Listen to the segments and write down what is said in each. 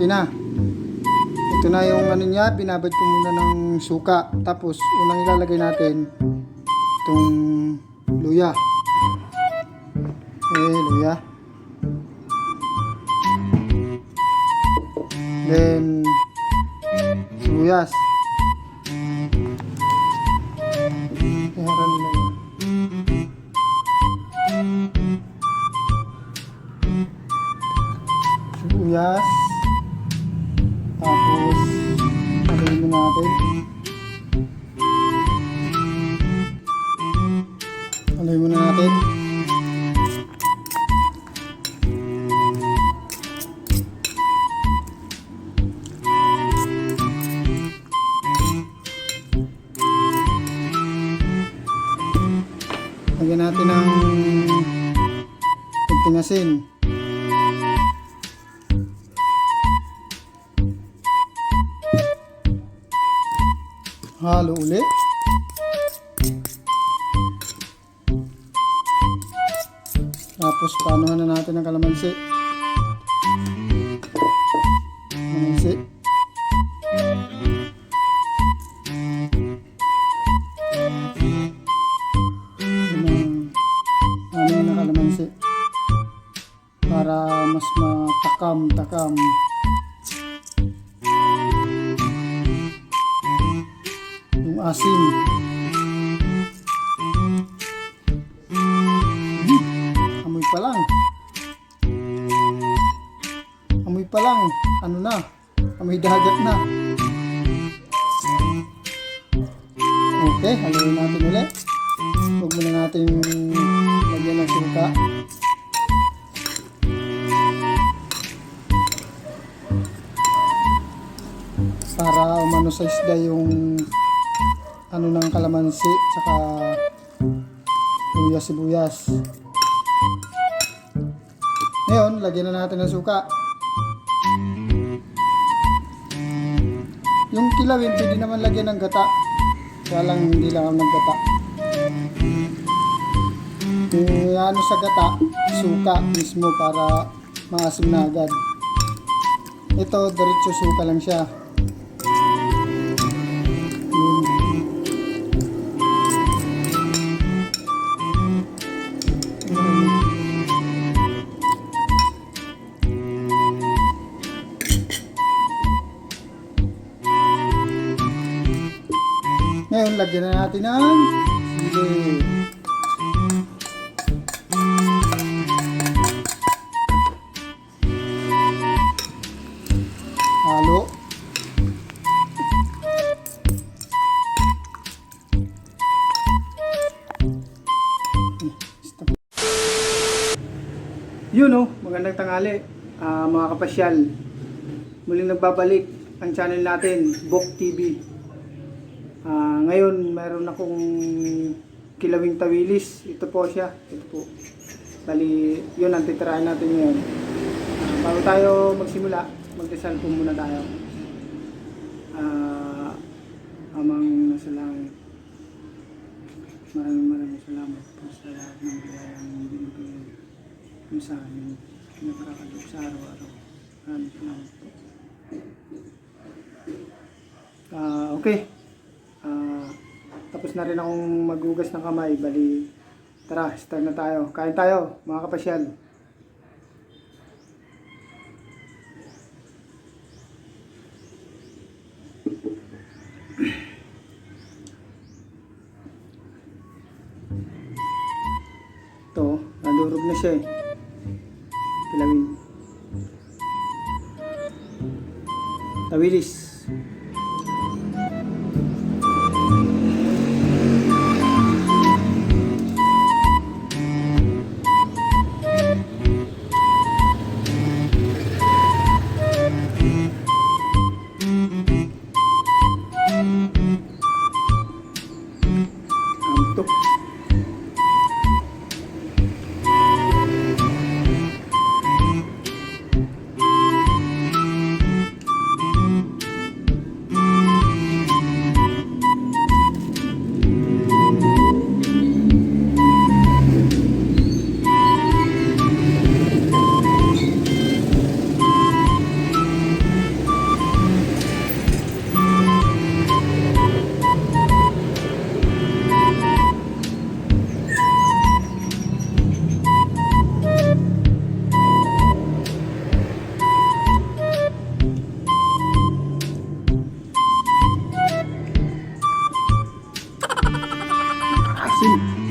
Okay na. Ito na yung ano niya, binabad ko muna ng suka. Tapos unang ilalagay natin itong luya. Luya. Then sibuyas. Sibuyas. Tapos haluin natin. Haluin muna natin. Lagyan natin ng kunting asin. Halo ulit. Tapos panuhan na natin ang kalamansi. Kalamansi. Ano na kalamansi. Para mas matakam-takam. Yung asin. Amoy pa lang. Amoy pa lang. Ano na? Amoy dagat na. Okay, haluin natin ulit. Huwag muna natin lagyan ng suka. Para umano sa isda yung ano ng kalamansi tsaka luya, sibuyas. Ngayon, lagyan na natin ng suka. Yung kilawin, pwede naman lagyan ng gata. Kaya lang hindi lang ako naggata. Yung ano sa gata, suka mismo para maasim na agad. Ito, diretso suka lang siya. Ngayon, lagyan na natin ng sili. Halo. Yun o, magandang tanghali mga kapasyal. Muling nagbabalik ang channel natin, Bok TV. Ngayon, mayroon akong kilawing tawilis. Ito po siya. Ito po. Bali, yun ang titirahin natin ngayon. Bago tayo magsimula, magdasal po muna tayo. Amang nasa langit. Maraming salamat po sa lahat ng biyayang binibigay mo sa amin. Nagkakadok sa araw-araw. Maraming salamat po. Okay. Tapos na rin akong maghugas ng kamay. Bali, tara, start na tayo. Kain tayo, mga kapasyal. Ito, nadurog na siya eh. Kilawin. Tawilis. asin.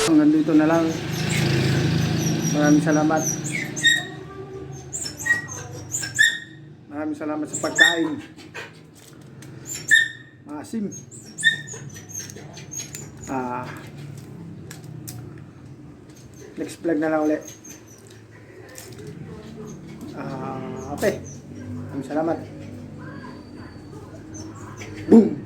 Hanggang dito na lang. Maraming salamat. Maraming salamat sa pagkain. Maasim. Next vlog na lang ulit. Okay. Maraming salamat. Boom!